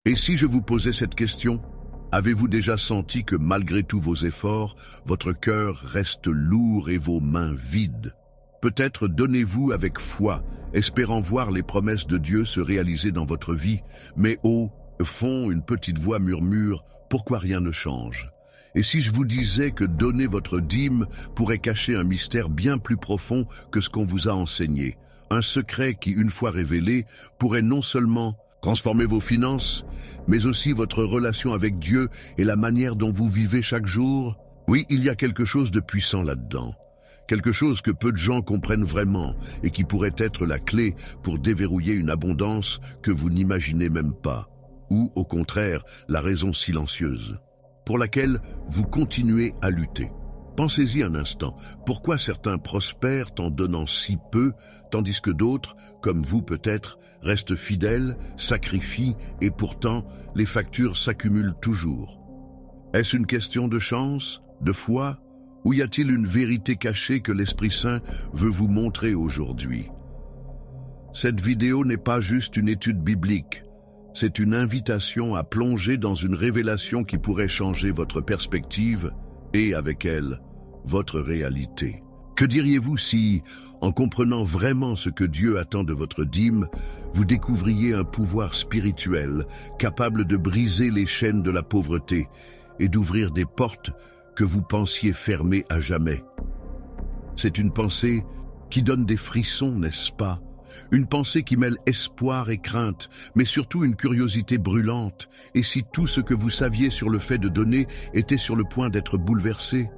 Et si je vous posais cette question, avez-vous déjà senti que malgré tous vos efforts, votre cœur reste lourd et vos mains vides? Peut-être donnez-vous avec foi, espérant voir les promesses de Dieu se réaliser dans votre vie, mais au fond, une petite voix murmure « Pourquoi rien ne change ?» Et si je vous disais que donner votre dîme pourrait cacher un mystère bien plus profond que ce qu'on vous a enseigné, un secret qui, une fois révélé, pourrait non seulement transformer vos finances, mais aussi votre relation avec Dieu et la manière dont vous vivez chaque jour? Oui, il y a quelque chose de puissant là-dedans. Quelque chose que peu de gens comprennent vraiment et qui pourrait être la clé pour déverrouiller une abondance que vous n'imaginez même pas. Ou, au contraire, la raison silencieuse pour laquelle vous continuez à lutter. Pensez-y un instant. Pourquoi certains prospèrent en donnant si peu, tandis que d'autres, comme vous peut-être, restent fidèles, sacrifient et pourtant les factures s'accumulent toujours? Est-ce une question de chance, de foi, ou y a-t-il une vérité cachée que l'Esprit Saint veut vous montrer aujourd'hui? Cette vidéo n'est pas juste une étude biblique. C'est une invitation à plonger dans une révélation qui pourrait changer votre perspective et, avec elle, votre réalité. Que diriez-vous si, en comprenant vraiment ce que Dieu attend de votre dîme, vous découvriez un pouvoir spirituel capable de briser les chaînes de la pauvreté et d'ouvrir des portes que vous pensiez fermées à jamais? C'est une pensée qui donne des frissons, n'est-ce pas? Une pensée qui mêle espoir et crainte, mais surtout une curiosité brûlante. Et si tout ce que vous saviez sur le fait de donner était sur le point d'être bouleversé?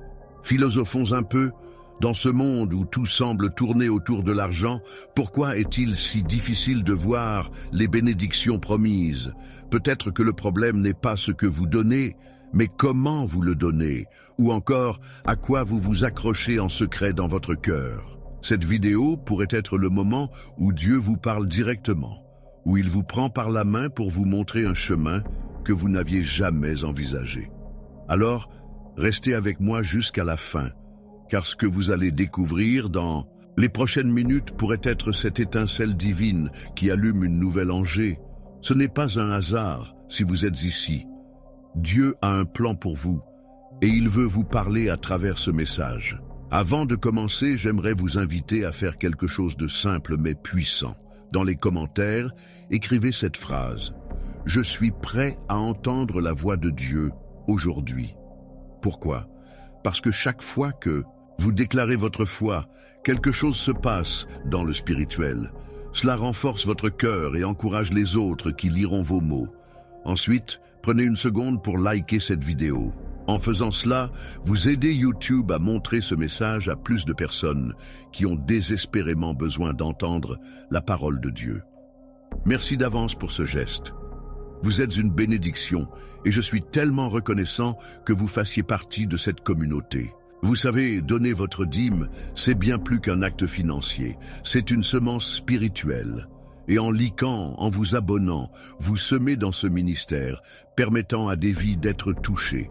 Philosophons un peu. Dans ce monde où tout semble tourner autour de l'argent, pourquoi est-il si difficile de voir les bénédictions promises? Peut-être que le problème n'est pas ce que vous donnez, mais comment vous le donnez, ou encore à quoi vous vous accrochez en secret dans votre cœur. Cette vidéo pourrait être le moment où Dieu vous parle directement, où il vous prend par la main pour vous montrer un chemin que vous n'aviez jamais envisagé. Alors, restez avec moi jusqu'à la fin, car ce que vous allez découvrir dans les prochaines minutes pourrait être cette étincelle divine qui allume une nouvelle Angers. Ce n'est pas un hasard si vous êtes ici. Dieu a un plan pour vous, et il veut vous parler à travers ce message. Avant de commencer, j'aimerais vous inviter à faire quelque chose de simple mais puissant. Dans les commentaires, écrivez cette phrase. « Je suis prêt à entendre la voix de Dieu aujourd'hui. » Pourquoi? Parce que chaque fois que vous déclarez votre foi, quelque chose se passe dans le spirituel. Cela renforce votre cœur et encourage les autres qui liront vos mots. Ensuite, prenez une seconde pour liker cette vidéo. En faisant cela, vous aidez YouTube à montrer ce message à plus de personnes qui ont désespérément besoin d'entendre la parole de Dieu. Merci d'avance pour ce geste. Vous êtes une bénédiction et je suis tellement reconnaissant que vous fassiez partie de cette communauté. Vous savez, donner votre dîme, c'est bien plus qu'un acte financier, c'est une semence spirituelle. Et en liquant, en vous abonnant, vous semez dans ce ministère, permettant à des vies d'être touchées.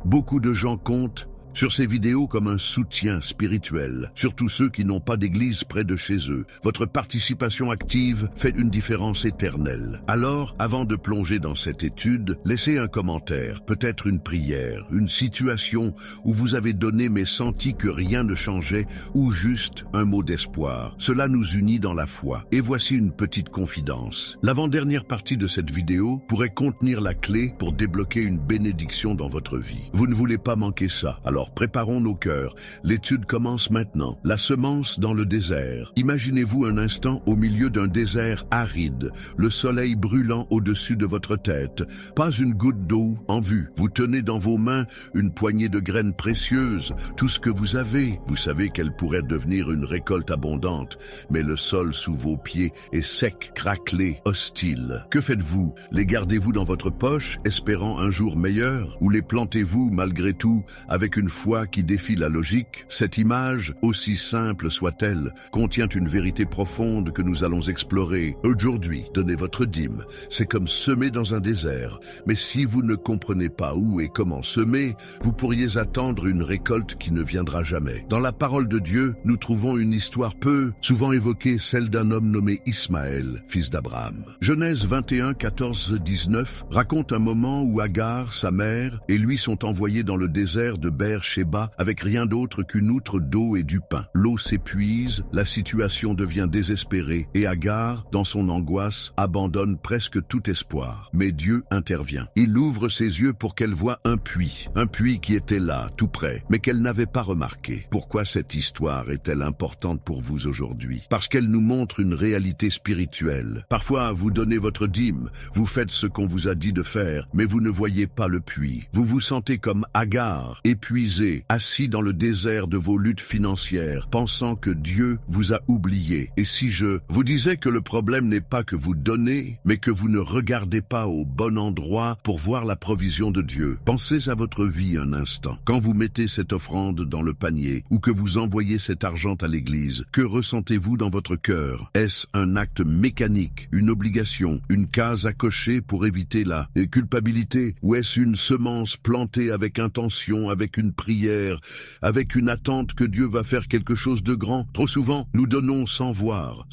Beaucoup de gens comptent sur ces vidéos comme un soutien spirituel, surtout ceux qui n'ont pas d'église près de chez eux. Votre participation active fait une différence éternelle. Alors, avant de plonger dans cette étude, laissez un commentaire, peut-être une prière, une situation où vous avez donné mais senti que rien ne changeait, ou juste un mot d'espoir. Cela nous unit dans la foi. Et voici une petite confidence. L'avant-dernière partie de cette vidéo pourrait contenir la clé pour débloquer une bénédiction dans votre vie. Vous ne voulez pas manquer ça. Alors préparons nos cœurs. L'étude commence maintenant. La semence dans le désert. Imaginez-vous un instant au milieu d'un désert aride, le soleil brûlant au-dessus de votre tête. Pas une goutte d'eau en vue. Vous tenez dans vos mains une poignée de graines précieuses, tout ce que vous avez. Vous savez qu'elle pourrait devenir une récolte abondante, mais le sol sous vos pieds est sec, craquelé, hostile. Que faites-vous? Les gardez-vous dans votre poche, espérant un jour meilleur? Ou les plantez-vous malgré tout avec une foi qui défie la logique, cette image, aussi simple soit-elle, contient une vérité profonde que nous allons explorer. Aujourd'hui, donnez votre dîme. C'est comme semer dans un désert. Mais si vous ne comprenez pas où et comment semer, vous pourriez attendre une récolte qui ne viendra jamais. Dans la parole de Dieu, nous trouvons une histoire peu souvent évoquée, celle d'un homme nommé Ismaël, fils d'Abraham. Genèse 21, 14, 19 raconte un moment où Agar, sa mère, et lui sont envoyés dans le désert de Beer-Sheba avec rien d'autre qu'une outre d'eau et du pain. L'eau s'épuise, la situation devient désespérée et Agar, dans son angoisse, abandonne presque tout espoir. Mais Dieu intervient. Il ouvre ses yeux pour qu'elle voie un puits qui était là, tout près, mais qu'elle n'avait pas remarqué. Pourquoi cette histoire est-elle importante pour vous aujourd'hui? Parce qu'elle nous montre une réalité spirituelle. Parfois, vous donnez votre dîme, vous faites ce qu'on vous a dit de faire, mais vous ne voyez pas le puits. Vous vous sentez comme Agar, épuisé, assis dans le désert de vos luttes financières, pensant que Dieu vous a oublié. Et si je vous disais que le problème n'est pas que vous donnez, mais que vous ne regardez pas au bon endroit pour voir la provision de Dieu. Pensez à votre vie un instant. Quand vous mettez cette offrande dans le panier ou que vous envoyez cet argent à l'église, que ressentez-vous dans votre cœur? Est-ce un acte mécanique, une obligation, une case à cocher pour éviter la culpabilité? Ou est-ce une semence plantée avec intention, avec une prière, avec une attente que Dieu va faire quelque chose de grand? Trop souvent, nous donnons sans voir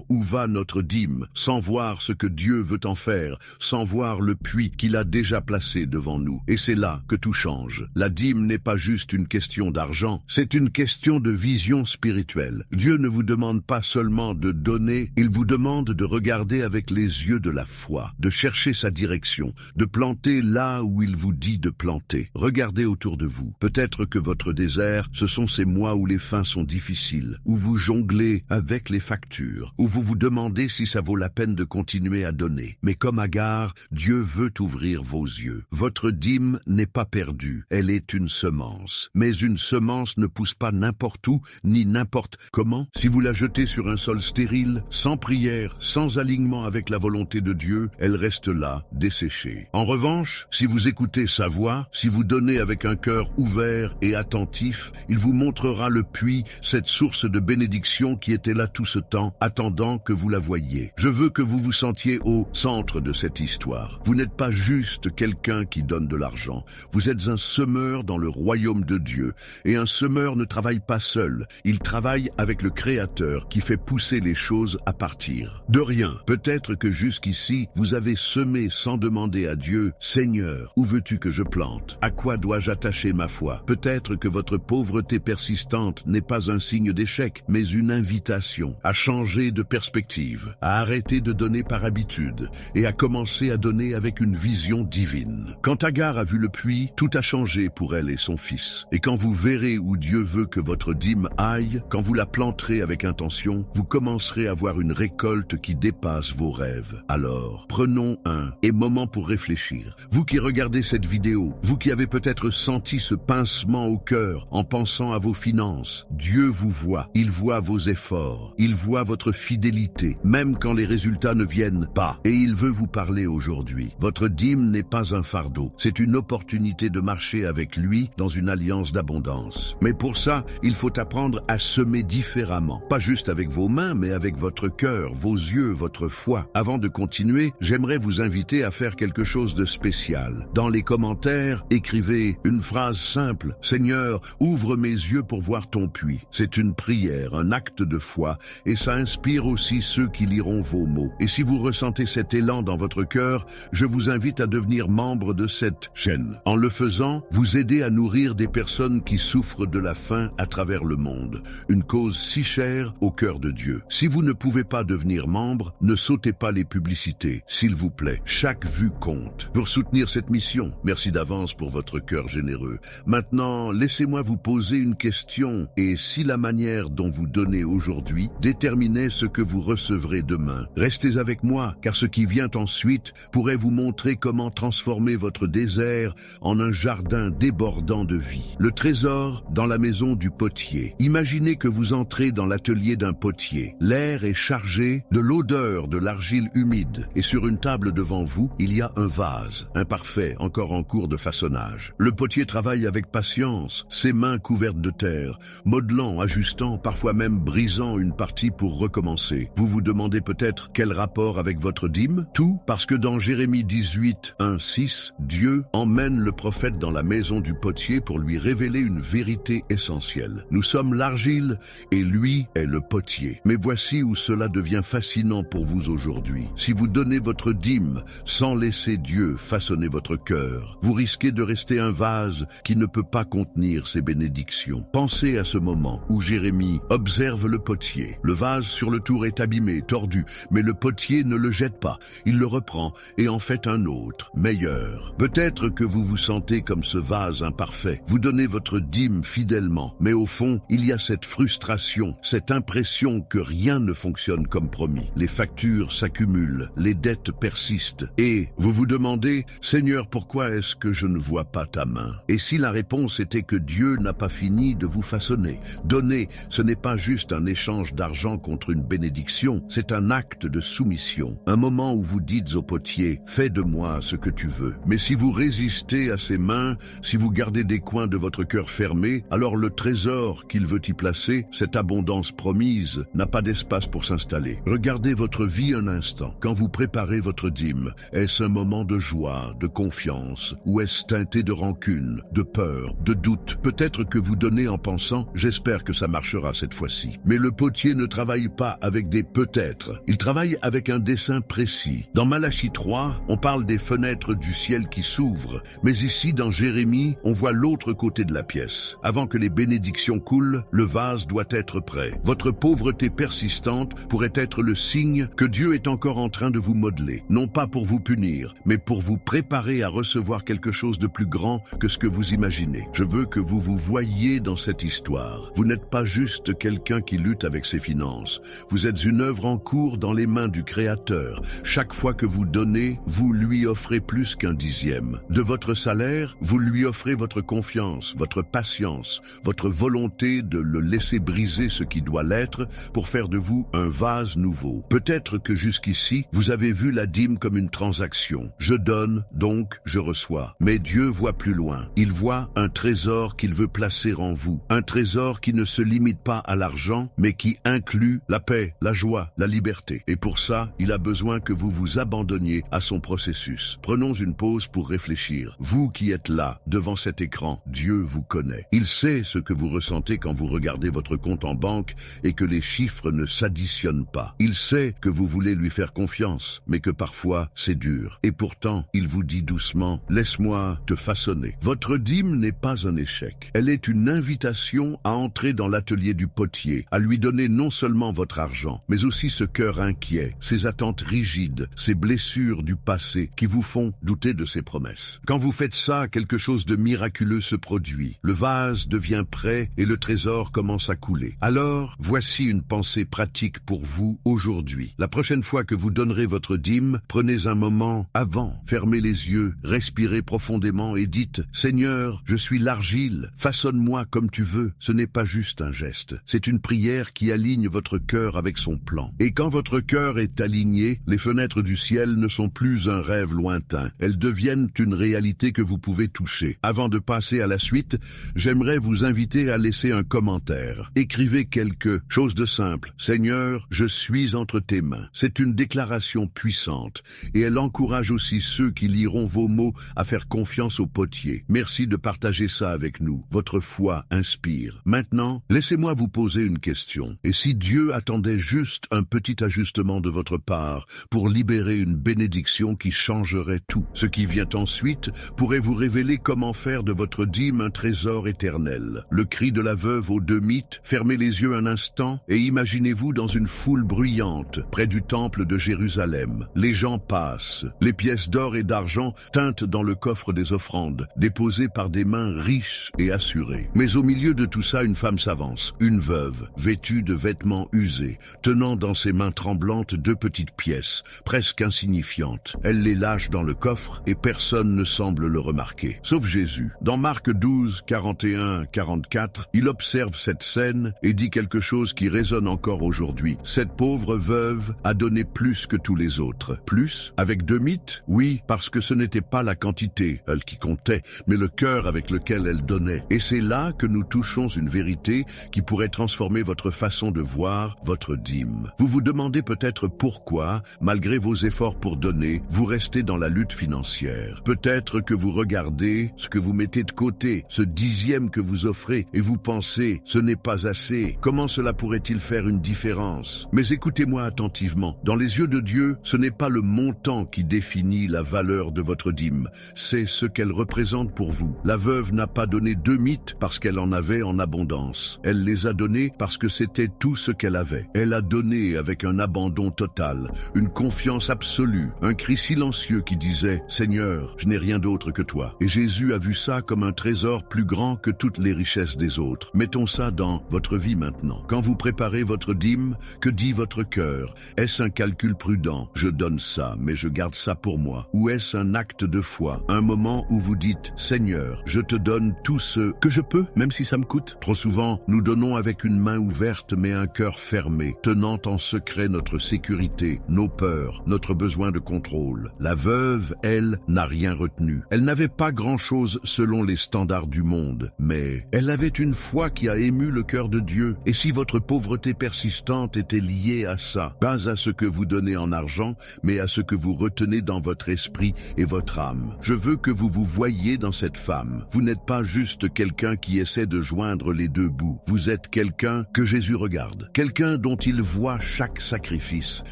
où va notre dîme, sans voir ce que Dieu veut en faire, sans voir le puits qu'il a déjà placé devant nous. Et c'est là que tout change. La dîme n'est pas juste une question d'argent, c'est une question de vision spirituelle. Dieu ne vous demande pas seulement de donner, il vous demande de regarder avec les yeux de la foi, de chercher sa direction, de planter là où il vous dit de planter. Regardez autour de vous. Peut-être que votre désert, ce sont ces mois où les fins sont difficiles, où vous jonglez avec les factures, où vous vous demandez si ça vaut la peine de continuer à donner. Mais comme Agar, Dieu veut ouvrir vos yeux. Votre dîme n'est pas perdue, elle est une semence. Mais une semence ne pousse pas n'importe où, ni n'importe comment. Si vous la jetez sur un sol stérile, sans prière, sans alignement avec la volonté de Dieu, elle reste là, desséchée. En revanche, si vous écoutez sa voix, si vous donnez avec un cœur ouvert et attentif, il vous montrera le puits, cette source de bénédiction qui était là tout ce temps, attendant que vous la voyiez. Je veux que vous vous sentiez au centre de cette histoire. Vous n'êtes pas juste quelqu'un qui donne de l'argent. Vous êtes un semeur dans le royaume de Dieu. Et un semeur ne travaille pas seul. Il travaille avec le Créateur qui fait pousser les choses à partir de rien. Peut-être que jusqu'ici, vous avez semé sans demander à Dieu, « Seigneur, où veux-tu que je plante? À quoi dois-je attacher ma foi ?» Peut-être que votre pauvreté persistante n'est pas un signe d'échec, mais une invitation à changer de perspective, à arrêter de donner par habitude et à commencer à donner avec une vision divine. Quand Agar a vu le puits, tout a changé pour elle et son fils. Et quand vous verrez où Dieu veut que votre dîme aille, quand vous la planterez avec intention, vous commencerez à voir une récolte qui dépasse vos rêves. Alors, prenons un moment pour réfléchir. Vous qui regardez cette vidéo, vous qui avez peut-être senti ce pincement au cœur en pensant à vos finances, Dieu vous voit, il voit vos efforts, il voit votre fidélité, même quand les résultats ne viennent pas. Et il veut vous parler aujourd'hui. Votre dîme n'est pas un fardeau, c'est une opportunité de marcher avec lui dans une alliance d'abondance. Mais pour ça, il faut apprendre à semer différemment. Pas juste avec vos mains, mais avec votre cœur, vos yeux, votre foi. Avant de continuer, j'aimerais vous inviter à faire quelque chose de spécial. Dans les commentaires, écrivez une phrase simple. « Seigneur, ouvre mes yeux pour voir ton puits. » C'est une prière, un acte de foi, et ça inspire aussi ceux qui liront vos mots. Et si vous ressentez cet élan dans votre cœur, je vous invite à devenir membre de cette chaîne. En le faisant, vous aidez à nourrir des personnes qui souffrent de la faim à travers le monde. Une cause si chère au cœur de Dieu. Si vous ne pouvez pas devenir membre, ne sautez pas les publicités, s'il vous plaît. Chaque vue compte. Pour soutenir cette mission, merci d'avance pour votre cœur généreux. Maintenant, laissez-moi vous poser une question. Et si la manière dont vous donnez aujourd'hui déterminait ce que vous recevrez demain? Restez avec moi, car ce qui vient ensuite pourrait vous montrer comment transformer votre désert en un jardin débordant de vie. Le trésor dans la maison du potier. Imaginez que vous entrez dans l'atelier d'un potier. L'air est chargé de l'odeur de l'argile humide et sur une table devant vous, il y a un vase, imparfait, encore en cours de façonnage. Le potier travaille travaille avec patience, ses mains couvertes de terre, modelant, ajustant, parfois même brisant une partie pour recommencer. Vous vous demandez peut-être quel rapport avec votre dîme? Tout parce que dans Jérémie 18, 1, 6, Dieu emmène le prophète dans la maison du potier pour lui révéler une vérité essentielle. Nous sommes l'argile et lui est le potier. Mais voici où cela devient fascinant pour vous aujourd'hui. Si vous donnez votre dîme sans laisser Dieu façonner votre cœur, vous risquez de rester un vase qui ne peut pas contenir ses bénédictions. Pensez à ce moment où Jérémie observe le potier. Le vase sur le tour est abîmé, tordu, mais le potier ne le jette pas. Il le reprend et en fait un autre, meilleur. Peut-être que vous vous sentez comme ce vase imparfait. Vous donnez votre dîme fidèlement, mais au fond, il y a cette frustration, cette impression que rien ne fonctionne comme promis. Les factures s'accumulent, les dettes persistent, et vous vous demandez, Seigneur, pourquoi est-ce que je ne vois pas ta main? Et si la réponse était que Dieu n'a pas fini de vous façonner? Donner, ce n'est pas juste un échange d'argent contre une bénédiction, c'est un acte de soumission, un moment où vous dites au potier, fais de moi ce que tu veux. Mais si vous résistez à ses mains, si vous gardez des coins de votre cœur fermés, alors le trésor qu'il veut y placer, cette abondance promise, n'a pas d'espace pour s'installer. Regardez votre vie un instant. Quand vous préparez votre dîme, est-ce un moment de joie, de confiance, ou est-ce teinté de rancune, de peur, de doute? Peut-être que vous donnez en pensant, j'espère que ça marchera cette fois-ci. Mais le potier ne travaille pas avec des peut-être. Il travaille avec un dessein précis. Dans Malachie 3, on parle des fenêtres du ciel qui s'ouvrent, mais ici, dans Jérémie, on voit l'autre côté de la pièce. Avant que les bénédictions coulent, le vase doit être prêt. Votre pauvreté persistante pourrait être le signe que Dieu est encore en train de vous modeler, non pas pour vous punir, mais pour vous préparer à recevoir quelque chose de plus grand que ce que vous imaginez. Je veux que vous vous voyiez dans cette histoire. Vous n'êtes pas juste quelqu'un qui lutte avec ses finances. Vous êtes une œuvre en cours dans les mains du Créateur. Chaque fois que vous donnez, vous lui offrez plus qu'un dixième. De votre salaire, vous lui offrez votre confiance, votre patience, votre volonté de le laisser briser ce qui doit l'être pour faire de vous un vase nouveau. Peut-être que jusqu'ici, vous avez vu la dîme comme une transaction. Je donne, donc je reçois. Mais Dieu voit plus loin. Il voit un trésor qu'il veut placer en vous. Un trésor qui ne se limite pas à l'argent, mais qui inclut la paix, la joie, la liberté. Et pour ça, il a besoin que vous vous abandonniez à son processus. Prenons une pause pour réfléchir. Vous qui êtes là, devant cet écran, Dieu vous connaît. Il sait ce que vous ressentez quand vous regardez votre compte en banque et que les chiffres ne s'additionnent pas. Il sait que vous voulez lui faire confiance, mais que parfois c'est dur. Et pourtant, il vous dit doucement, laisse-moi te façonner. Votre dîme n'est pas un échec. Elle est une invitation à entrer dans l'atelier du potier, à lui donner non seulement votre argent, mais aussi ce cœur inquiet, ces attentes rigides, ces blessures du passé qui vous font douter de ses promesses. Quand vous faites ça, quelque chose de miraculeux se produit. Le vase devient prêt et le trésor commence à couler. Alors, voici une pensée pratique pour vous aujourd'hui. La prochaine fois que vous donnerez votre dîme, prenez un moment avant, fermez les yeux, respirez profondément et dites « Seigneur, je suis l'argile, façonne-moi comme tu veux ». Ce n'est pas juste un geste, c'est une prière qui aligne votre cœur avec son plan. Et quand votre cœur est aligné, les fenêtres du ciel ne sont plus un rêve lointain, elles deviennent une réalité que vous pouvez toucher. Avant de passer à la suite, j'aimerais vous inviter à laisser un commentaire. Écrivez quelque chose de simple. « Seigneur, je suis entre tes mains ». C'est une déclaration puissante et elle encourage aussi ceux qui liront vos mots à faire confiance au potier. Merci de partager ça avec nous. Votre foi inspire. Maintenant, laissez-moi vous poser une question. Et si Dieu attendait juste un petit ajustement de votre part pour libérer une bénédiction qui changerait tout? Ce qui vient ensuite pourrait vous révéler comment faire de votre dîme un trésor éternel. Le cri de la veuve aux deux mythes, fermez les yeux un instant et imaginez-vous dans une foule bruyante près du temple de Jérusalem. Les gens passent. Les pièces d'or et d'argent teintent dans le coffre des offrandes, déposées par des mains riches et assurées. Mais au milieu de tout ça, une femme s'avance, une veuve, vêtue de vêtements usés, tenant dans ses mains tremblantes deux petites pièces, presque insignifiantes. Elle les lâche dans le coffre et personne ne semble le remarquer, sauf Jésus. Dans Marc 12, 41-44, il observe cette scène et dit quelque chose qui résonne encore aujourd'hui. Cette pauvre veuve a donné plus que tous les autres. Plus? Avec deux mythes? Oui, parce que ce n'était pas la quantité, elle qui comptait, mais le cœur cœur avec lequel elle donnait. Et c'est là que nous touchons une vérité qui pourrait transformer votre façon de voir votre dîme. Vous vous demandez peut-être pourquoi, malgré vos efforts pour donner, vous restez dans la lutte financière. Peut-être que vous regardez ce que vous mettez de côté, ce dixième que vous offrez, et vous pensez, ce n'est pas assez. Comment cela pourrait-il faire une différence? Mais écoutez-moi attentivement. Dans les yeux de Dieu, ce n'est pas le montant qui définit la valeur de votre dîme, c'est ce qu'elle représente pour vous. La veuve n'a pas donné 2 mites parce qu'elle en avait en abondance. Elle les a donnés parce que c'était tout ce qu'elle avait. Elle a donné avec un abandon total, une confiance absolue, un cri silencieux qui disait « Seigneur, je n'ai rien d'autre que toi ». Et Jésus a vu ça comme un trésor plus grand que toutes les richesses des autres. Mettons ça dans votre vie maintenant. Quand vous préparez votre dîme, que dit votre cœur? Est-ce un calcul prudent? Je donne ça, mais je garde ça pour moi. Ou est-ce un acte de foi? Un moment où vous dites « Seigneur, je te donne tout ce que je peux, même si ça me coûte ». Trop souvent, nous donnons avec une main ouverte mais un cœur fermé, tenant en secret notre sécurité, nos peurs, notre besoin de contrôle. La veuve, elle, n'a rien retenu. Elle n'avait pas grand-chose selon les standards du monde, mais elle avait une foi qui a ému le cœur de Dieu. Et si votre pauvreté persistante était liée à ça, pas à ce que vous donnez en argent, mais à ce que vous retenez dans votre esprit et votre âme. Je veux que vous vous voyiez dans cette femme. Vous n'êtes pas juste quelqu'un qui essaie de joindre les deux bouts. Vous êtes quelqu'un que Jésus regarde. Quelqu'un dont il voit chaque sacrifice,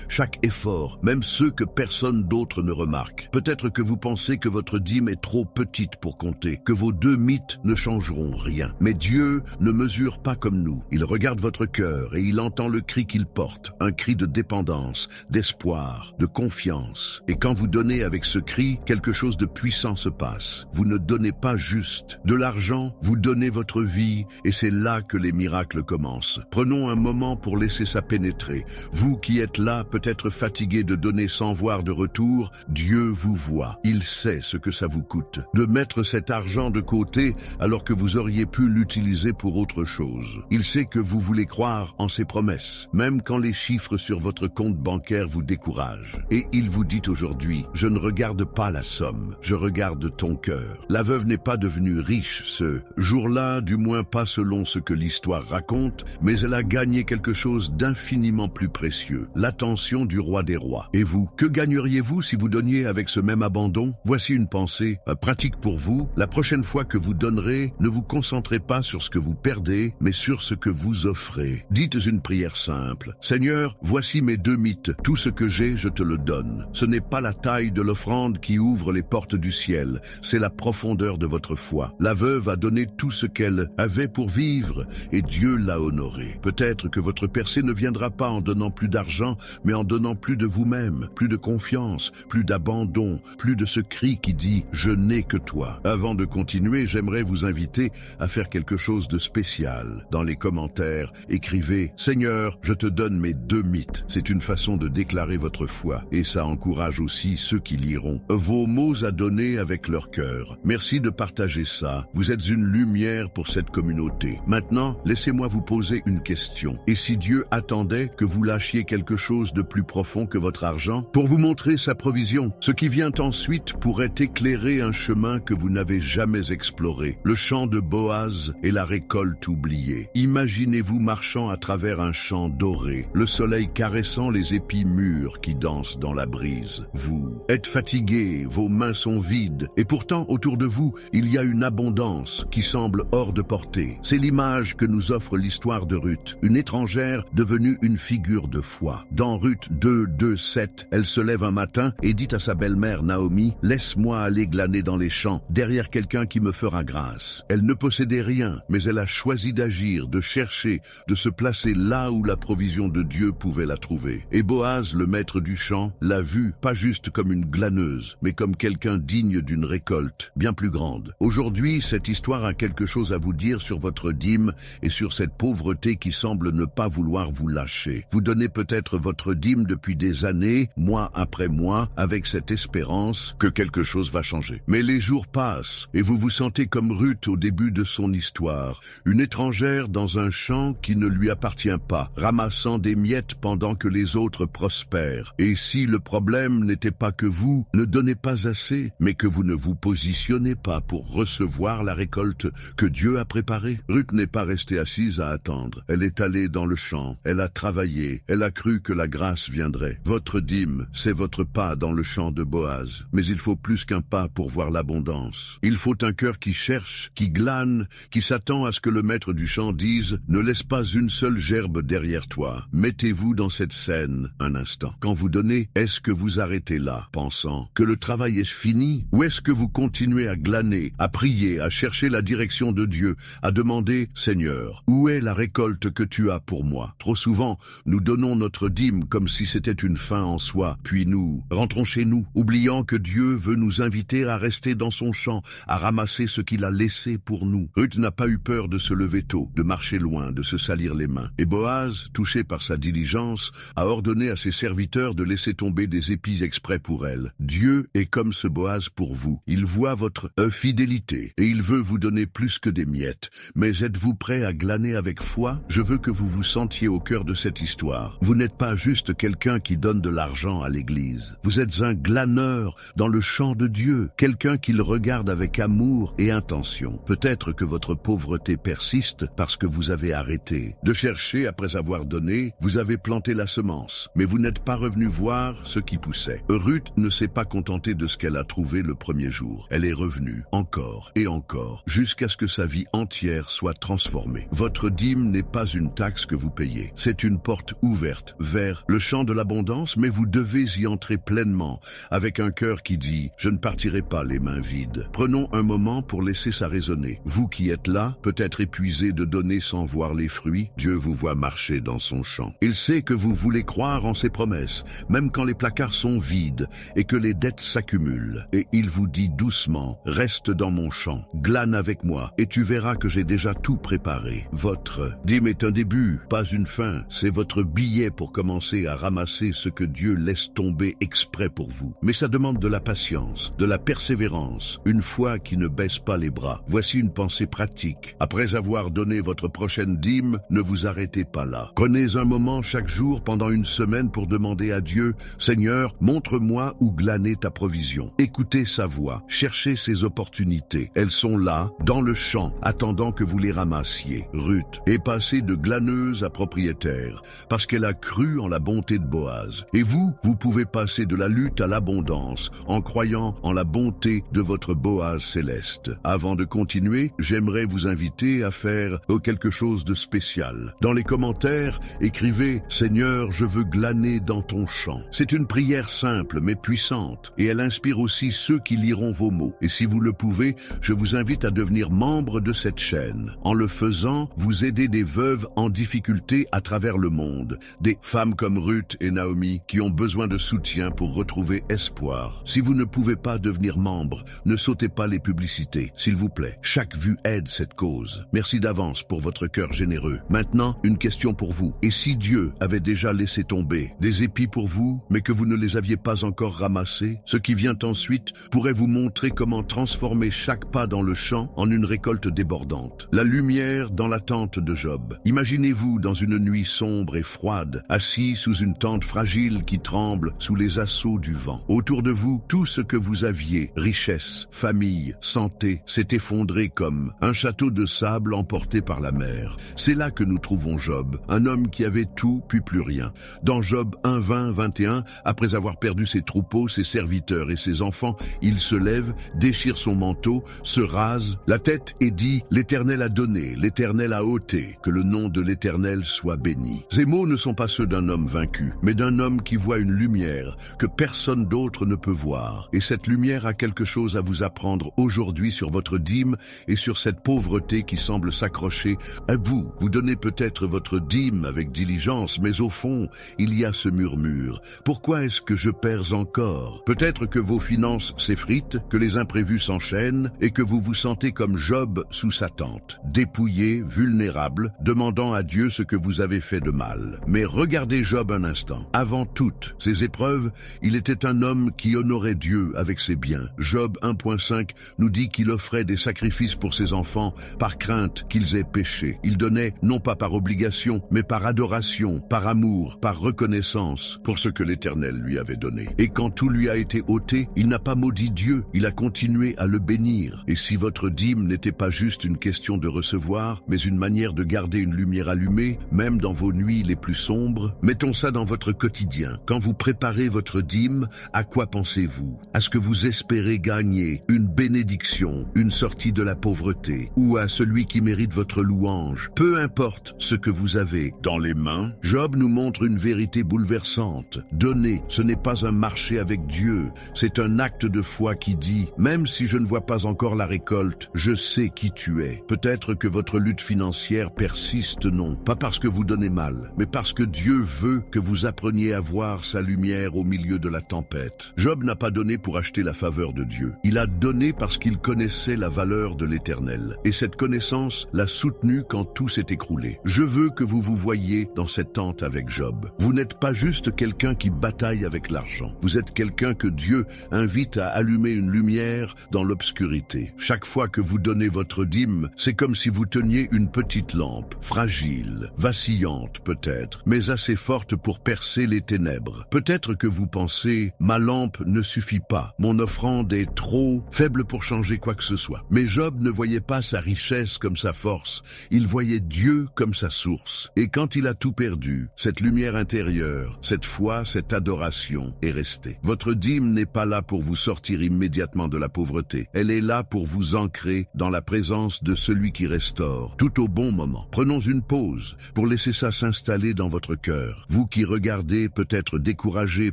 chaque effort, même ceux que personne d'autre ne remarque. Peut-être que vous pensez que votre dîme est trop petite pour compter, que vos 2 mites ne changeront rien. Mais Dieu ne mesure pas comme nous. Il regarde votre cœur et il entend le cri qu'il porte, un cri de dépendance, d'espoir, de confiance. Et quand vous donnez avec ce cri, quelque chose de puissant se passe. Vous ne donnez pas juste de l'argent, vous donnez votre vie, et c'est là que les miracles commencent. Prenons un moment pour laisser ça pénétrer. Vous qui êtes là, peut-être fatigué de donner sans voir de retour, Dieu vous voit. Il sait ce que ça vous coûte. De mettre cet argent de côté alors que vous auriez pu l'utiliser pour autre chose. Il sait que vous voulez croire en ses promesses, même quand les chiffres sur votre compte bancaire vous découragent. Et il vous dit aujourd'hui, je ne regarde pas la somme, je regarde ton cœur. La veuve n'est pas devenue riche ce jour-là, du moins pas selon ce que l'histoire raconte, mais elle a gagné quelque chose d'infiniment plus précieux, l'attention du roi des rois. Et vous, que gagneriez-vous si vous donniez avec ce même abandon? Voici une pensée pratique pour vous. La prochaine fois que vous donnerez, ne vous concentrez pas sur ce que vous perdez, mais sur ce que vous offrez. Dites une prière simple. Seigneur, voici mes 2 mites. Tout ce que j'ai, je te le donne. Ce n'est pas la taille de l'offrande qui ouvre les portes du ciel, c'est la profondeur de votre foi. La veuve a donné tout ce qu'elle avait pour vivre et Dieu l'a honoré. Peut-être que votre percée ne viendra pas en donnant plus d'argent, mais en donnant plus de vous-même, plus de confiance, plus d'abandon, plus de ce cri qui dit « Je n'ai que toi ». Avant de continuer, j'aimerais vous inviter à faire quelque chose de spécial. Dans les commentaires, écrivez « Seigneur, je te donne mes 2 mites ». C'est une façon de déclarer votre foi et ça encourage aussi ceux qui liront vos mots à donner avec leur cœur. Merci de partager ça. Vous êtes une lumière pour cette communauté. Maintenant, laissez-moi vous poser une question. Et si Dieu attendait que vous lâchiez quelque chose de plus profond que votre argent pour vous montrer sa provision? Ce qui vient ensuite pourrait éclairer un chemin que vous n'avez jamais exploré. Le champ de Boaz et la récolte oubliée. Imaginez-vous marchant à travers un champ doré, le soleil caressant les épis mûrs qui dansent dans la brise. Vous êtes fatigué, vos mains sont vides, et pourtant autour de vous, il y a une abondance qui semble hors de portée. C'est l'image que nous offre l'histoire de Ruth, une étrangère devenue une figure de foi. Dans Ruth 2:7, elle se lève un matin et dit à sa belle-mère Naomi, « Laisse-moi aller glaner dans les champs, derrière quelqu'un qui me fera grâce. » Elle ne possédait rien, mais elle a choisi d'agir, de chercher, de se placer là où la provision de Dieu pouvait la trouver. Et Boaz, le maître du champ, l'a vue pas juste comme une glaneuse, mais comme quelqu'un digne d'une récolte bien plus grande. Aujourd'hui, cette histoire a quelque chose à vous dire sur votre dîme et sur cette pauvreté qui semble ne pas vouloir vous lâcher. Vous donnez peut-être votre dîme depuis des années, mois après mois, avec cette espérance que quelque chose va changer. Mais les jours passent et vous vous sentez comme Ruth au début de son histoire, une étrangère dans un champ qui ne lui appartient pas, ramassant des miettes pendant que les autres prospèrent. Et si le problème n'était pas que vous ne donnez pas assez, mais que vous ne vous positionnez pas pour recevoir la récolte que Dieu a préparée? Ruth n'est pas restée assise à attendre. Elle est allée dans le champ, elle a travaillé, elle a cru que la grâce viendrait. Votre dîme, c'est votre pas dans le champ de Boaz. Mais il faut plus qu'un pas pour voir l'abondance. Il faut un cœur qui cherche, qui glane, qui s'attend à ce que le maître du champ dise « Ne laisse pas une seule gerbe derrière toi. Mettez-vous dans cette scène un instant. Quand vous donnez, est-ce que vous arrêtez là, pensant que le travail est fini? Ou est-ce que vous continuez à glaner, à prier, à chercher la direction de Dieu, à demander « Seigneur, où est la récolte que tu as pour moi ?» Trop souvent, nous donnons notre dîme comme si c'était une fin en soi, puis nous rentrons chez nous, oubliant que Dieu veut nous inviter à rester dans son champ, à ramasser ce qu'il a laissé pour nous. Ruth n'a pas eu peur de se lever tôt, de marcher loin, de se salir les mains. Et Boaz, touché par sa diligence, a ordonné à ses serviteurs de laisser tomber des épis exprès pour elle. Dieu est comme ce Boaz pour vous. Il voit votre fidélité et il veut vous donner plus que des miettes. Mais êtes-vous prêt à glaner avec foi? Je veux que vous vous sentiez au cœur de cette histoire. Vous n'êtes pas juste quelqu'un qui donne de l'argent à l'église. Vous êtes un glaneur dans le champ de Dieu, quelqu'un qui le regarde avec amour et intention. Peut-être que votre pauvreté persiste parce que vous avez arrêté de chercher après avoir donné, vous avez planté la semence, mais vous n'êtes pas revenu voir ce qui poussait. Ruth ne s'est pas contentée de ce qu'elle a trouvé le premier jour. Elle est revenue encore et encore, jusqu'à ce que sa vie entière soit transformée. Votre dîme n'est pas une taxe que vous payez. C'est une porte ouverte vers le champ de l'abondance, mais vous devez y entrer pleinement, avec un cœur qui dit « Je ne partirai pas les mains vides ». Prenons un moment pour laisser ça résonner. Vous qui êtes là, peut-être épuisé de donner sans voir les fruits, Dieu vous voit marcher dans son champ. Il sait que vous voulez croire en ses promesses, même quand les placards sont vides et que les dettes s'accumulent. Et il vous dit doucement « Reste dans mon champ, glane avec moi, et tu verras que j'ai déjà tout préparé. » Votre dîme est un début, pas une fin. C'est votre billet pour commencer à ramasser ce que Dieu laisse tomber exprès pour vous. Mais ça demande de la patience, de la persévérance, une foi qui ne baisse pas les bras. Voici une pensée pratique. Après avoir donné votre prochaine dîme, ne vous arrêtez pas là. Prenez un moment chaque jour pendant une semaine pour demander à Dieu « Seigneur, montre-moi où glaner ta provision. » Écoutez sa voix, cherchez ses opportunités. Elles sont là, dans le champ, attendant que vous les ramassiez. Ruth est passée de glaneuse à propriétaire, parce qu'elle a cru en la bonté de Boaz. Et vous pouvez passer de la lutte à l'abondance, en croyant en la bonté de votre Boaz céleste. Avant de continuer, j'aimerais vous inviter à faire quelque chose de spécial. Dans les commentaires, écrivez « Seigneur, je veux glaner dans ton champ ». C'est une prière simple mais puissante, et elle inspire aussi ceux qui liront vos mots. Et si vous le pouvez, je vous invite à devenir membre de cette chaîne. En le faisant, vous aidez des veuves en difficulté à travers le monde, des femmes comme Ruth et Naomi qui ont besoin de soutien pour retrouver espoir. Si vous ne pouvez pas devenir membre, ne sautez pas les publicités, s'il vous plaît. Chaque vue aide cette cause. Merci d'avance pour votre cœur généreux. Maintenant, une question pour vous. Et si Dieu avait déjà laissé tomber des épis pour vous, mais que vous ne les aviez pas encore ramassés, ce qui vient ensuite pourrait vous montrer comment transformer chaque pas dans le champ en une récolte débordante. La lumière dans la tente de Job. Imaginez-vous dans une nuit sombre et froide, assis sous une tente fragile qui tremble sous les assauts du vent. Autour de vous, tout ce que vous aviez, richesse, famille, santé, s'est effondré comme un château de sable emporté par la mer. C'est là que nous trouvons Job, un homme qui avait tout puis plus rien. Dans Job 1, 20, 21, après avoir perdu ses troupeaux, ses serviteurs et ses enfants, il se lève, déchire son manteau, se rase la tête et dit « L'Éternel a donné, l'Éternel a ôté, que le nom de l'Éternel soit béni. » Ces mots ne sont pas ceux d'un homme vaincu, mais d'un homme qui voit une lumière que personne d'autre ne peut voir. Et cette lumière a quelque chose à vous apprendre aujourd'hui sur votre dîme et sur cette pauvreté qui semble s'accrocher à vous. Vous donnez peut-être votre dîme avec diligence, mais au fond, il y a ce murmure. Pourquoi est-ce que je perds encore? Peut-être que vos finances s'effritent, que les imprévus s'enchaînent et que vous vous sentez comme Job sous sa tente, dépouillé, vulnérable, demandant à Dieu ce que vous avez fait de mal. Mais regardez Job un instant. Avant toutes ces épreuves, il était un homme qui honorait Dieu avec ses biens. Job 1.5 nous dit qu'il offrait des sacrifices pour ses enfants par crainte qu'ils aient péché. Il donnait non pas par obligation, mais par adoration, par amour, par reconnaissance pour ce que l'Éternel lui avait donné. Et quand tout lui a été ôté, il n'a pas maudit Dieu, il a continué à le le bénir. Et si votre dîme n'était pas juste une question de recevoir, mais une manière de garder une lumière allumée, même dans vos nuits les plus sombres, mettons ça dans votre quotidien. Quand vous préparez votre dîme, à quoi pensez-vous? À ce que vous espérez gagner, une bénédiction, une sortie de la pauvreté, ou à celui qui mérite votre louange? Peu importe ce que vous avez dans les mains, Job nous montre une vérité bouleversante. Donner, ce n'est pas un marché avec Dieu, c'est un acte de foi qui dit « Même si je ne vois pas encore la récolte, je sais qui tu es ». Peut-être que votre lutte financière persiste, non, pas parce que vous donnez mal, mais parce que Dieu veut que vous appreniez à voir sa lumière au milieu de la tempête. Job n'a pas donné pour acheter la faveur de Dieu. Il a donné parce qu'il connaissait la valeur de l'Éternel. Et cette connaissance l'a soutenu quand tout s'est écroulé. Je veux que vous vous voyiez dans cette tente avec Job. Vous n'êtes pas juste quelqu'un qui bataille avec l'argent. Vous êtes quelqu'un que Dieu invite à allumer une lumière dans l'obscurité. Chaque fois que vous donnez votre dîme, c'est comme si vous teniez une petite lampe, fragile, vacillante peut-être, mais assez forte pour percer les ténèbres. Peut-être que vous pensez « Ma lampe ne suffit pas, mon offrande est trop faible pour changer quoi que ce soit ». Mais Job ne voyait pas sa richesse comme sa force, il voyait Dieu comme sa source. Et quand il a tout perdu, cette lumière intérieure, cette foi, cette adoration est restée. Votre dîme n'est pas là pour vous sortir immédiatement de la pauvreté. Elle est là pour vous ancrer dans la présence de celui qui restaure, tout au bon moment. Prenons une pause pour laisser ça s'installer dans votre cœur. Vous qui regardez peut-être découragé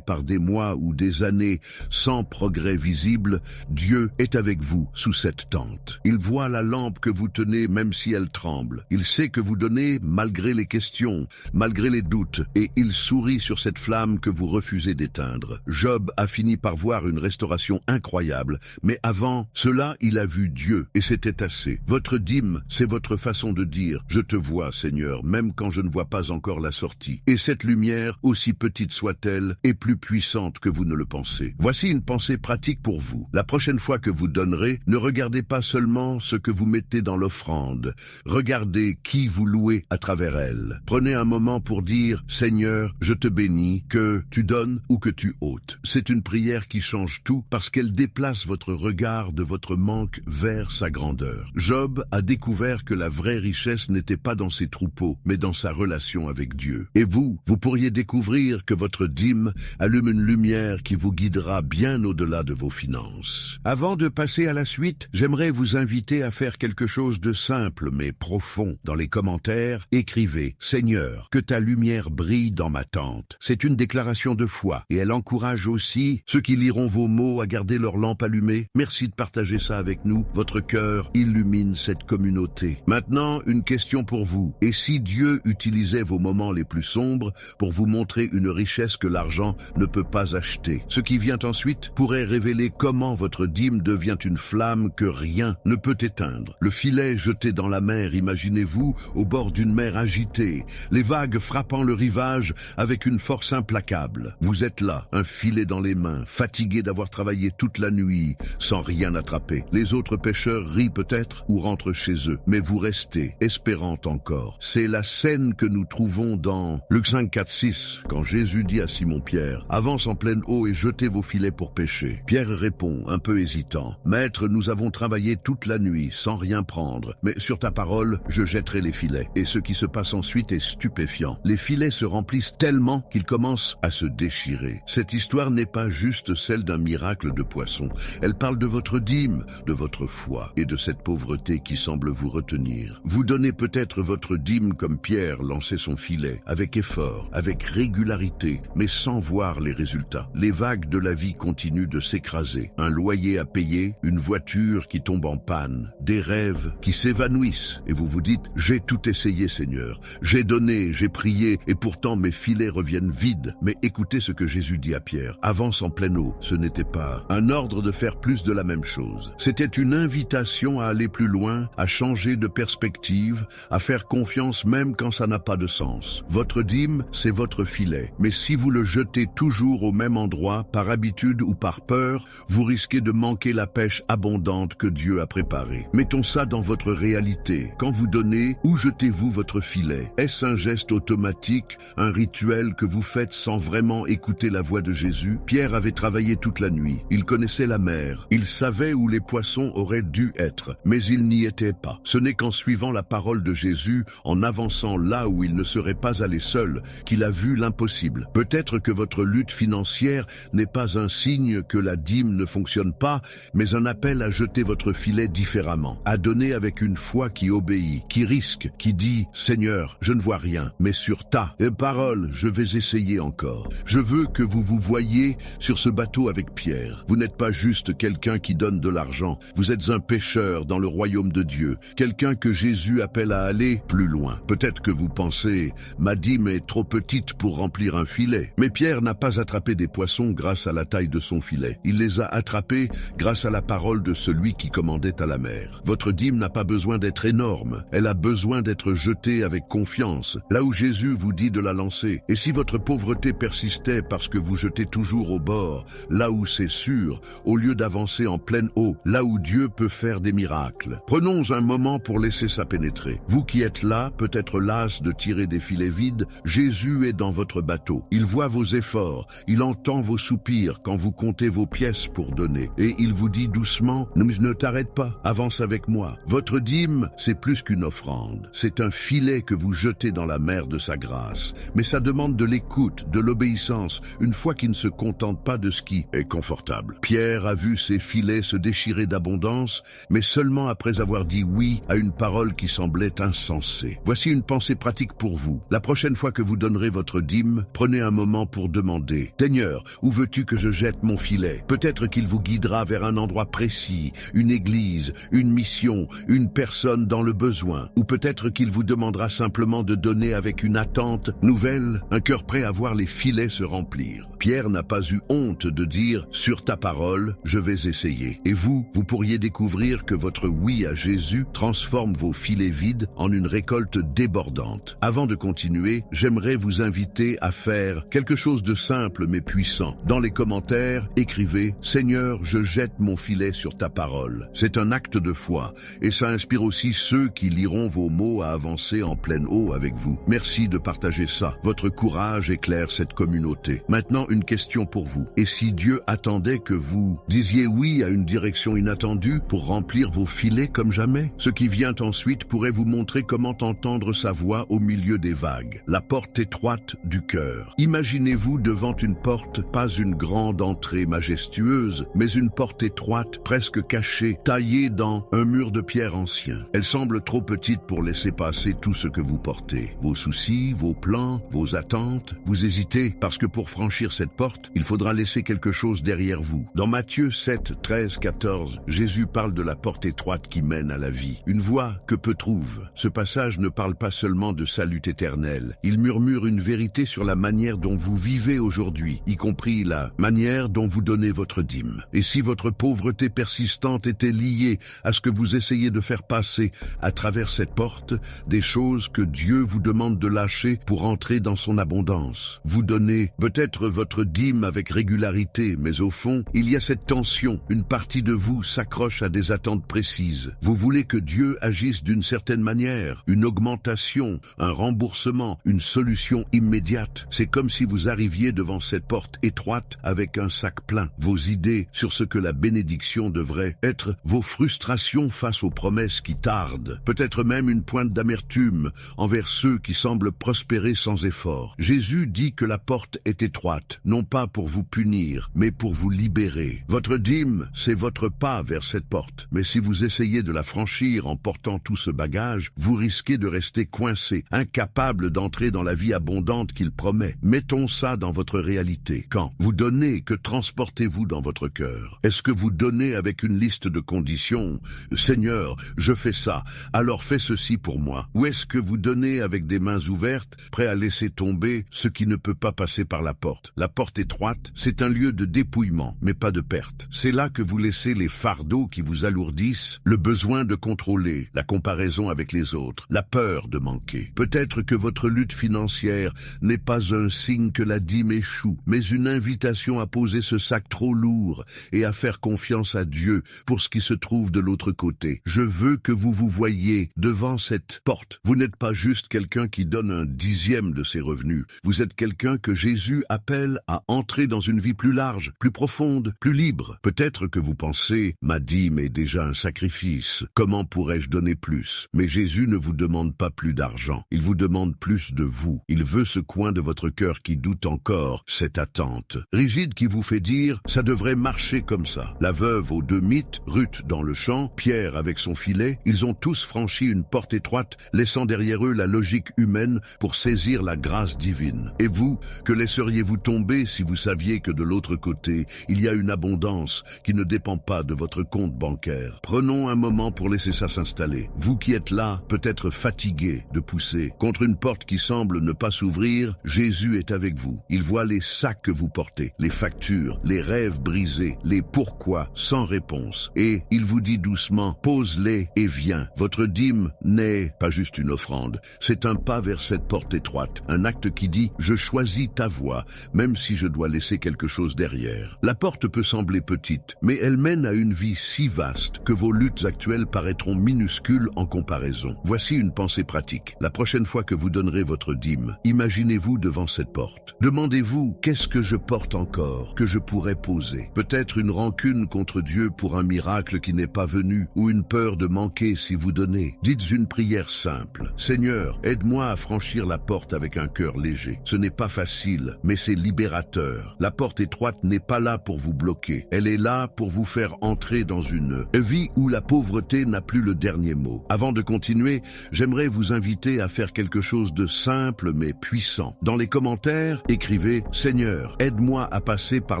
par des mois ou des années sans progrès visible, Dieu est avec vous sous cette tente. Il voit la lampe que vous tenez même si elle tremble. Il sait que vous donnez malgré les questions, malgré les doutes, et il sourit sur cette flamme que vous refusez d'éteindre. Job a fini par voir une restauration incroyable, mais avant cela, il a vu Dieu, et c'était assez. Votre dîme, c'est votre façon de dire « Je te vois, Seigneur, même quand je ne vois pas encore la sortie ». Et cette lumière, aussi petite soit-elle, est plus puissante que vous ne le pensez. Voici une pensée pratique pour vous. La prochaine fois que vous donnerez, ne regardez pas seulement ce que vous mettez dans l'offrande. Regardez qui vous louez à travers elle. Prenez un moment pour dire « Seigneur, je te bénis, que tu donnes ou que tu ôtes ». C'est une prière qui change tout parce qu'elle déplace votre regard de votre manque vers sa grandeur. Job a découvert que la vraie richesse n'était pas dans ses troupeaux, mais dans sa relation avec Dieu. Et vous pourriez découvrir que votre dîme allume une lumière qui vous guidera bien au-delà de vos finances. Avant de passer à la suite, j'aimerais vous inviter à faire quelque chose de simple mais profond. Dans les commentaires, écrivez « Seigneur, que ta lumière brille dans ma tente ». C'est une déclaration de foi et elle encourage aussi ceux qui liront vos mots à garder leur lampe allumée. Merci de partager ça avec nous. Votre cœur illumine cette communauté. Maintenant, une question pour vous. Et si Dieu utilisait vos moments les plus sombres pour vous montrer une richesse que l'argent ne peut pas acheter? Ce qui vient ensuite pourrait révéler comment votre dîme devient une flamme que rien ne peut éteindre. Le filet jeté dans la mer, imaginez-vous, au bord d'une mer agitée, les vagues frappant le rivage avec une force implacable. Vous êtes là, un filet dans les mains, fatigué d'avoir travaillé toute la nuit, sans rien attraper. Les autres pêcheurs rient peut-être ou rentrent chez eux, mais vous restez, espérant encore. C'est la scène que nous trouvons dans Luc 5, 4, 6, quand Jésus dit à Simon-Pierre « Avance en pleine eau et jetez vos filets pour pêcher ». Pierre répond, un peu hésitant « Maître, nous avons travaillé toute la nuit, sans rien prendre, mais sur ta parole, je jetterai les filets. » Et ce qui se passe ensuite est stupéfiant. Les filets se remplissent tellement qu'ils commencent à se déchirer. Cette histoire n'est pas juste celle d'un miracle de poisson. Elle parle de votre dîme, de votre foi et de cette pauvreté qui semble vous retenir. Vous donnez peut-être votre dîme comme Pierre lançait son filet, avec effort, avec régularité, mais sans voir les résultats. Les vagues de la vie continuent de s'écraser. Un loyer à payer, une voiture qui tombe en panne, des rêves qui s'évanouissent. Et vous vous dites « J'ai tout essayé, Seigneur. J'ai donné, j'ai prié, et pourtant mes filets reviennent vides. » Mais écoutez ce que Jésus dit à Pierre. Avance en pleine eau. Ce n'était pas un ordre de faire plus de la même chose. C'était une invitation à aller plus loin, à changer de perspective, à faire confiance même quand ça n'a pas de sens. Votre dîme, c'est votre filet. Mais si vous le jetez toujours au même endroit, par habitude ou par peur, vous risquez de manquer la pêche abondante que Dieu a préparée. Mettons ça dans votre réalité. Quand vous donnez, où jetez-vous votre filet? Est-ce un geste automatique, un rituel que vous faites sans vraiment écouter la voix de Jésus? Pierre avait travaillé toute la nuit. Il connaissait la mer. Il savait savait où les poissons auraient dû être, mais ils n'y étaient pas. Ce n'est qu'en suivant la parole de Jésus, en avançant là où il ne serait pas allé seul, qu'il a vu l'impossible. Peut-être que votre lutte financière n'est pas un signe que la dîme ne fonctionne pas, mais un appel à jeter votre filet différemment, à donner avec une foi qui obéit, qui risque, qui dit « Seigneur, je ne vois rien, mais sur ta parole, je vais essayer encore. » Je veux que vous vous voyiez sur ce bateau avec Pierre. Vous n'êtes pas juste quelqu'un qui donne de l'argent, vous êtes un pêcheur dans le royaume de Dieu, quelqu'un que Jésus appelle à aller plus loin. Peut-être que vous pensez « Ma dîme est trop petite pour remplir un filet. » Mais Pierre n'a pas attrapé des poissons grâce à la taille de son filet. Il les a attrapés grâce à la parole de celui qui commandait à la mer. Votre dîme n'a pas besoin d'être énorme, elle a besoin d'être jetée avec confiance, là où Jésus vous dit de la lancer. Et si votre pauvreté persistait parce que vous jetez toujours au bord, là où c'est sûr, au lieu d'avancer en pleine eau, là où Dieu peut faire des miracles. Prenons un moment pour laisser ça pénétrer. Vous qui êtes là, peut-être las de tirer des filets vides, Jésus est dans votre bateau. Il voit vos efforts, il entend vos soupirs quand vous comptez vos pièces pour donner. Et il vous dit doucement, ne t'arrête pas, avance avec moi. Votre dîme, c'est plus qu'une offrande. C'est un filet que vous jetez dans la mer de sa grâce. Mais ça demande de l'écoute, de l'obéissance, une foi qui ne se contente pas de ce qui est confortable. Pierre a vu ses filets se déchirer d'abondance, mais seulement après avoir dit oui à une parole qui semblait insensée. Voici une pensée pratique pour vous. La prochaine fois que vous donnerez votre dîme, prenez un moment pour demander « Seigneur, où veux-tu que je jette mon filet ?» Peut-être qu'il vous guidera vers un endroit précis, une église, une mission, une personne dans le besoin. Ou peut-être qu'il vous demandera simplement de donner avec une attente nouvelle, un cœur prêt à voir les filets se remplir. Pierre n'a pas eu honte de dire « Sur ta parole, je vais essayer ». Et vous pourriez découvrir que votre oui à Jésus transforme vos filets vides en une récolte débordante. Avant de continuer, j'aimerais vous inviter à faire quelque chose de simple mais puissant. Dans les commentaires, écrivez « Seigneur, je jette mon filet sur ta parole ». C'est un acte de foi et ça inspire aussi ceux qui liront vos mots à avancer en pleine eau avec vous. Merci de partager ça. Votre courage éclaire cette communauté. Maintenant, une question pour vous. Et si Dieu attendait que vous disiez oui à une direction inattendue pour remplir vos filets comme jamais? Ce qui vient ensuite pourrait vous montrer comment entendre sa voix au milieu des vagues. La porte étroite du cœur. Imaginez-vous devant une porte, pas une grande entrée majestueuse, mais une porte étroite, presque cachée, taillée dans un mur de pierre ancien. Elle semble trop petite pour laisser passer tout ce que vous portez. Vos soucis, vos plans, vos attentes. Vous hésitez parce que pour franchir cette porte, il faudra laisser quelque chose derrière vous. Dans Matthieu 7, 13, 14, Jésus parle de la porte étroite qui mène à la vie. Une voie que peu trouvent. Ce passage ne parle pas seulement de salut éternel. Il murmure une vérité sur la manière dont vous vivez aujourd'hui, y compris la manière dont vous donnez votre dîme. Et si votre pauvreté persistante était liée à ce que vous essayez de faire passer à travers cette porte, des choses que Dieu vous demande de lâcher pour entrer dans son abondance. Vous donnez peut-être votre dîme avec régularité, mais au fond, il y a cette tension. Une partie de vous s'accroche à des attentes précises. Vous voulez que Dieu agisse d'une certaine manière, une augmentation, un remboursement, une solution immédiate. C'est comme si vous arriviez devant cette porte étroite avec un sac plein. Vos idées sur ce que la bénédiction devrait être, vos frustrations face aux promesses qui tardent, peut-être même une pointe d'amertume envers ceux qui semblent prospérer sans effort. Jésus dit que la porte est étroite, non pas pour vous punir, mais pour vous libérer. Votre dîme, c'est votre pas vers cette porte. Mais si vous essayez de la franchir en portant tout ce bagage, vous risquez de rester coincé, incapable d'entrer dans la vie abondante qu'il promet. Mettons ça dans votre réalité. Quand vous donnez, que transportez-vous dans votre cœur? Est-ce que vous donnez avec une liste de conditions? Seigneur, je fais ça, alors fais ceci pour moi. Ou est-ce que vous donnez avec des mains ouvertes, prêt à laisser tomber ce qui ne peut pas passer par la porte? La porte étroite, c'est un lieu de dépouillement, mais pas de perte. C'est là que vous laissez les fardeaux qui vous alourdissent, le besoin de contrôler, la comparaison avec les autres, la peur de manquer. Peut-être que votre lutte financière n'est pas un signe que la dîme échoue, mais une invitation à poser ce sac trop lourd et à faire confiance à Dieu pour ce qui se trouve de l'autre côté. Je veux que vous vous voyiez devant cette porte. Vous n'êtes pas juste quelqu'un qui donne un dixième de ses revenus. Vous êtes quelqu'un que Jésus appelle à entrer dans une vie plus large, plus profonde, plus libre. Peut-être que vous pensez, ma dîme est déjà un sacrifice. Comment pourrais-je donner plus? Mais Jésus ne vous demande pas plus d'argent. Il vous demande plus de vous. Il veut ce coin de votre cœur qui doute encore, cette attente rigide qui vous fait dire « ça devrait marcher comme ça ». La veuve aux 2 mythes, Ruth dans le champ, Pierre avec son filet, ils ont tous franchi une porte étroite, laissant derrière eux la logique humaine pour saisir la grâce divine. Et vous, que laisseriez-vous tomber si vous saviez que de l'autre côté, il y a une abondance qui ne dépend pas de votre compte bancaire? Prenons un moment pour laisser ça s'installer. Vous qui êtes là, peut-être fatigué de pousser contre une porte qui semble ne pas s'ouvrir, Jésus est avec vous. Il voit les sacs que vous portez, les factures, les rêves brisés, les pourquoi sans réponse. Et il vous dit doucement, pose-les et viens. Votre dîme n'est pas juste une offrande, c'est un pas vers cette porte étroite, un acte qui dit, je choisis ta voie, même si je dois laisser quelque chose derrière. La porte peut sembler petite, mais elle mène à une vie si vaste que vos luttes actuelles paraîtront minuscules en comparaison. Voici une pensée pratique. La prochaine fois que vous donnerez votre dîme, imaginez-vous devant cette porte. Demandez-vous, qu'est-ce que je porte encore, que je pourrais poser? Peut-être une rancune contre Dieu pour un miracle qui n'est pas venu, ou une peur de manquer si vous donnez. Dites une prière simple. Seigneur, aide-moi à franchir la porte avec un cœur léger. Ce n'est pas facile, mais c'est libérateur. La porte étroite n'est pas là pour vous bloquer. Elle est là pour vous faire entrer dans une vie où la pauvreté n'a plus le dernier mot. Avant de continuer, j'aimerais vous inviter à faire quelque chose de simple mais puissant. Dans les commentaires, écrivez « Seigneur, aide-moi à passer par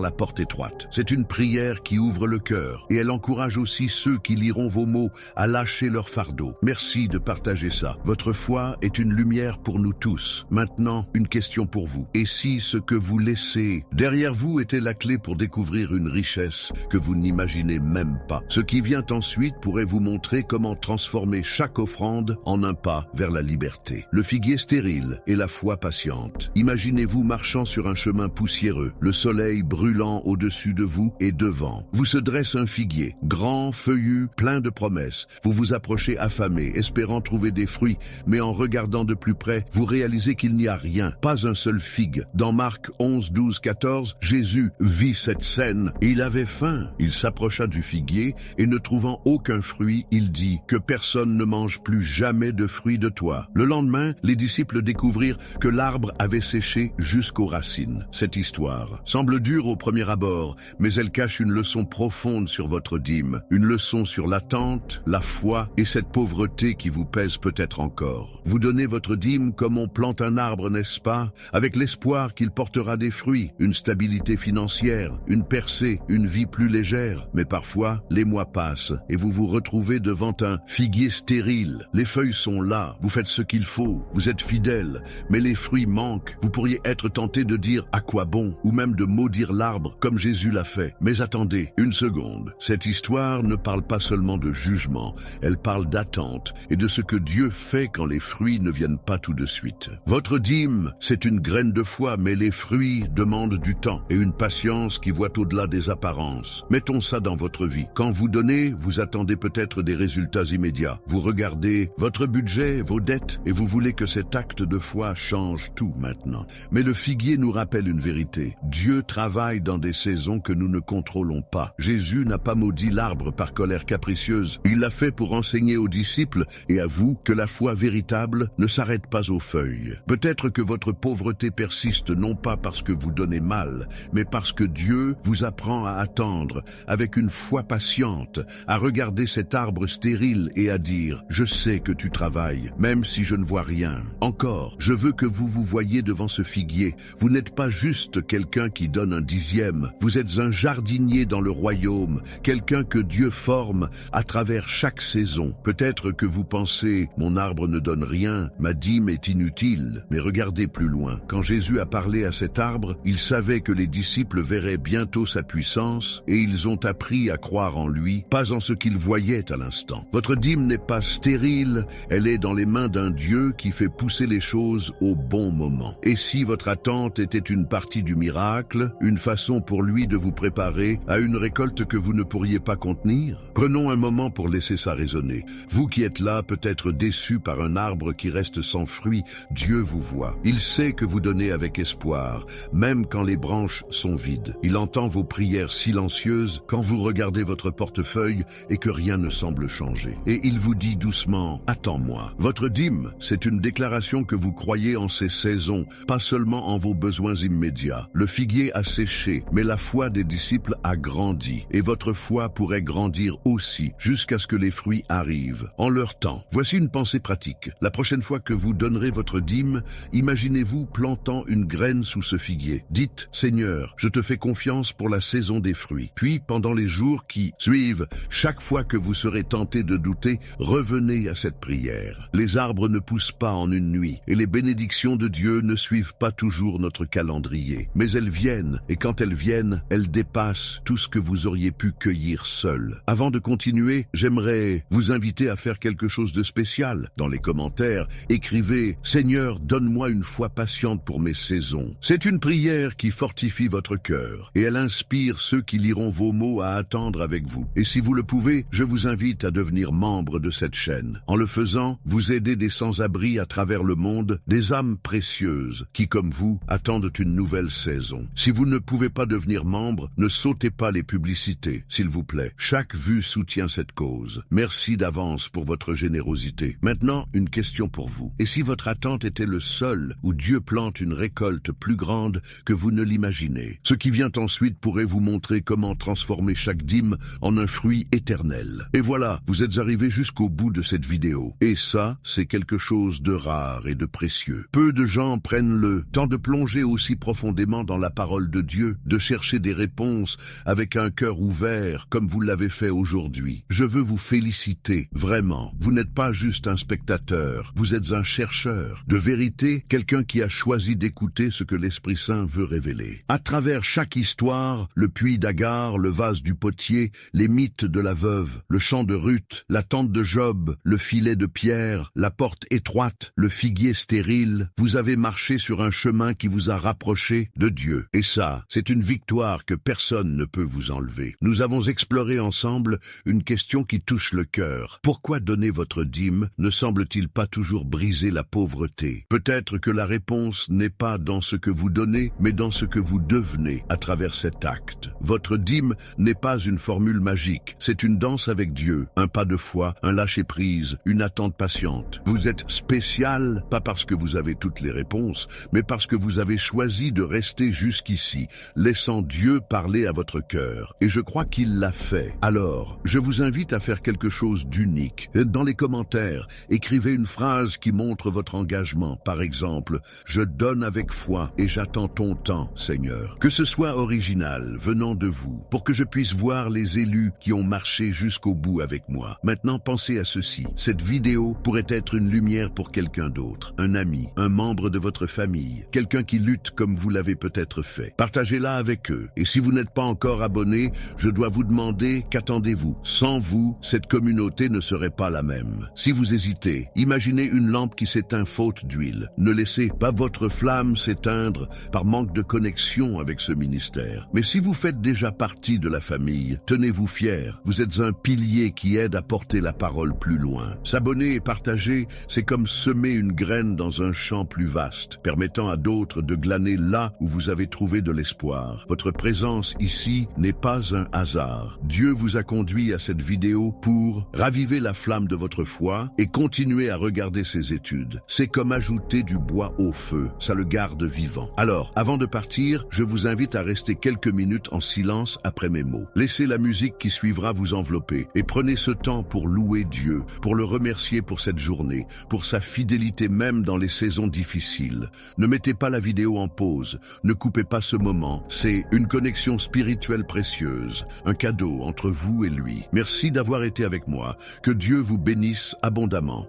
la porte étroite ». C'est une prière qui ouvre le cœur et elle encourage aussi ceux qui liront vos mots à lâcher leur fardeau. Merci de partager ça. Votre foi est une lumière pour nous tous. Maintenant, une question pour vous. Et si ce que vous laissez derrière vous était la clé pour découvrir une richesse que vous n'imaginez même pas? Ce qui vient ensuite pourrait vous montrer comment transformer chaque offrande en un pas vers la liberté. Le figuier stérile et la foi patiente. Imaginez-vous marchant sur un chemin poussiéreux, le soleil brûlant au-dessus de vous et devant. Vous se dresse un figuier, grand, feuillu, plein de promesses. Vous vous approchez affamé, espérant trouver des fruits, mais en regardant de plus près, vous réalisez qu'il n'y a rien, pas un seul figue. Dans Marc 11, 12, 14, Jésus vit cette scène et il avait faim. Il s'approcha du figuier et ne trouvant aucun fruit, il dit « Que personne ne mange plus jamais de fruits de toi ». Le lendemain, les disciples découvrirent que l'arbre avait séché jusqu'aux racines. Cette histoire semble dure au premier abord, mais elle cache une leçon profonde sur votre dîme, une leçon sur l'attente, la foi et cette pauvreté qui vous pèse peut-être encore. Vous donnez votre dîme comme on plante un arbre, n'est-ce pas? Avec l'espoir qu'il portera des fruits, une stabilité financière, une percée, une vie plus légère. Mais parfois, les mois passent et vous vous retrouvez devant un figuier stérile. Les feuilles sont là, vous faites ce qu'il faut, vous êtes fidèle, mais les fruits manquent. Vous pourriez être tenté de dire « à quoi bon ?» ou même de maudire l'arbre comme Jésus l'a fait. Mais attendez, une seconde. Cette histoire ne parle pas seulement de jugement, elle parle d'attente et de ce que Dieu fait quand les fruits ne viennent pas tout de suite. Votre dîme, c'est une graine de foi, mais les fruits demandent du temps et une patience qui voit au-delà des apparences. Mettons ça dans votre vie. Quand vous donnez, vous attendez peut-être des résultats immédiats. Vous regardez votre budget, vos dettes, et vous voulez que cet acte de foi change tout maintenant. Mais le figuier nous rappelle une vérité. Dieu travaille dans des saisons que nous ne contrôlons pas. Jésus n'a pas maudit l'arbre par colère capricieuse. Il l'a fait pour enseigner aux disciples et à vous que la foi véritable ne s'arrête pas aux feuilles. Peut-être que votre pauvreté persiste non pas parce que vous donnez mal, mais parce que Dieu vous apprend à attendre avec une foi patiente, à regarder cet arbre stérile et à dire « Je sais que tu travailles, même si je ne vois rien. » Encore, je veux que vous vous voyiez devant ce figuier. Vous n'êtes pas juste quelqu'un qui donne un dixième. Vous êtes un jardinier dans le royaume, quelqu'un que Dieu forme à travers chaque saison. Peut-être que vous pensez « Mon arbre ne donne rien, ma dîme est inutile. » Mais regardez plus loin. Quand Jésus a parlé à cet arbre, il savait que les disciples verraient bientôt sa puissance et ils ont appris à croire en lui, pas en ce qu'ils voyaient à l'instant. Votre dîme n'est pas stérile, elle est dans les mains d'un Dieu qui fait pousser les choses au bon moment. Et si votre attente était une partie du miracle, une façon pour lui de vous préparer à une récolte que vous ne pourriez pas contenir? Prenons un moment pour laisser ça résonner. Vous qui êtes là, peut-être déçu par un arbre qui reste sans fruits, Dieu vous voit. Il sait que vous donnez avec espoir, même quand les branches sont vides. Il entend vos prières silencieuses précieuse quand vous regardez votre portefeuille et que rien ne semble changer. Et il vous dit doucement « Attends-moi ». Votre dîme, c'est une déclaration que vous croyez en ces saisons, pas seulement en vos besoins immédiats. Le figuier a séché, mais la foi des disciples a grandi. Et votre foi pourrait grandir aussi, jusqu'à ce que les fruits arrivent, en leur temps. Voici une pensée pratique. La prochaine fois que vous donnerez votre dîme, imaginez-vous plantant une graine sous ce figuier. Dites « Seigneur, je te fais confiance pour la saison des fruits ». Puis, pendant les jours qui suivent, chaque fois que vous serez tenté de douter, revenez à cette prière. Les arbres ne poussent pas en une nuit, et les bénédictions de Dieu ne suivent pas toujours notre calendrier. Mais elles viennent, et quand elles viennent, elles dépassent tout ce que vous auriez pu cueillir seul. Avant de continuer, j'aimerais vous inviter à faire quelque chose de spécial. Dans les commentaires, écrivez « Seigneur, donne-moi une foi patiente pour mes saisons ». C'est une prière qui fortifie votre cœur, et elle inspire ceux qui liront vos mots à attendre avec vous. Et si vous le pouvez, je vous invite à devenir membre de cette chaîne. En le faisant, vous aidez des sans-abri à travers le monde, des âmes précieuses qui, comme vous, attendent une nouvelle saison. Si vous ne pouvez pas devenir membre, ne sautez pas les publicités, s'il vous plaît. Chaque vue soutient cette cause. Merci d'avance pour votre générosité. Maintenant, une question pour vous. Et si votre attente était le sol où Dieu plante une récolte plus grande que vous ne l'imaginez? Ce qui vient ensuite pourrait vous montrer comment transformer chaque dîme en un fruit éternel. Et voilà, vous êtes arrivé jusqu'au bout de cette vidéo. Et ça, c'est quelque chose de rare et de précieux. Peu de gens prennent le temps de plonger aussi profondément dans la parole de Dieu, de chercher des réponses avec un cœur ouvert, comme vous l'avez fait aujourd'hui. Je veux vous féliciter, vraiment. Vous n'êtes pas juste un spectateur, vous êtes un chercheur de vérité, quelqu'un qui a choisi d'écouter ce que l'Esprit Saint veut révéler. À travers chaque histoire, le puits d'Agar, le vase du potier, les mythes de la veuve, le champ de Ruth, la tente de Job, le filet de Pierre, la porte étroite, le figuier stérile, vous avez marché sur un chemin qui vous a rapproché de Dieu. Et ça, c'est une victoire que personne ne peut vous enlever. Nous avons exploré ensemble une question qui touche le cœur. Pourquoi donner votre dîme ne semble-t-il pas toujours briser la pauvreté? Peut-être que la réponse n'est pas dans ce que vous donnez, mais dans ce que vous devenez à travers cet acte. Votre dîme n'est pas une formule magique, c'est une danse avec Dieu, un pas de foi, un lâcher-prise, une attente patiente. Vous êtes spécial, pas parce que vous avez toutes les réponses, mais parce que vous avez choisi de rester jusqu'ici, laissant Dieu parler à votre cœur. Et je crois qu'il l'a fait. Alors, je vous invite à faire quelque chose d'unique. Dans les commentaires, écrivez une phrase qui montre votre engagement. Par exemple, « Je donne avec foi et j'attends ton temps, Seigneur ». Que ce soit original, venant de vous, pour que je puisse voir les élus qui ont marché jusqu'au bout avec moi. Maintenant, pensez à ceci. Cette vidéo pourrait être une lumière pour quelqu'un d'autre, un ami, un membre de votre famille, quelqu'un qui lutte comme vous l'avez peut-être fait. Partagez-la avec eux. Et si vous n'êtes pas encore abonné, je dois vous demander qu'attendez-vous. Sans vous, cette communauté ne serait pas la même. Si vous hésitez, imaginez une lampe qui s'éteint faute d'huile. Ne laissez pas votre flamme s'éteindre par manque de connexion avec ce ministère. Mais si vous faites déjà partie de la famille, tenez-vous fiers. Vous êtes un pilier qui aide à porter la parole plus loin. S'abonner et partager, c'est comme semer une graine dans un champ plus vaste, permettant à d'autres de glaner là où vous avez trouvé de l'espoir. Votre présence ici n'est pas un hasard. Dieu vous a conduit à cette vidéo pour raviver la flamme de votre foi et continuer à regarder ses études. C'est comme ajouter du bois au feu, ça le garde vivant. Alors, avant de partir, je vous invite à rester quelques minutes en silence après mes mots. Laissez la musique qui suivra vous envelopper et prenez ce temps pour louer Dieu, pour le remercier pour cette journée, pour sa fidélité même dans les saisons difficiles. Ne mettez pas la vidéo en pause, ne coupez pas ce moment. C'est une connexion spirituelle précieuse, un cadeau entre vous et lui. Merci d'avoir été avec moi. Que Dieu vous bénisse abondamment.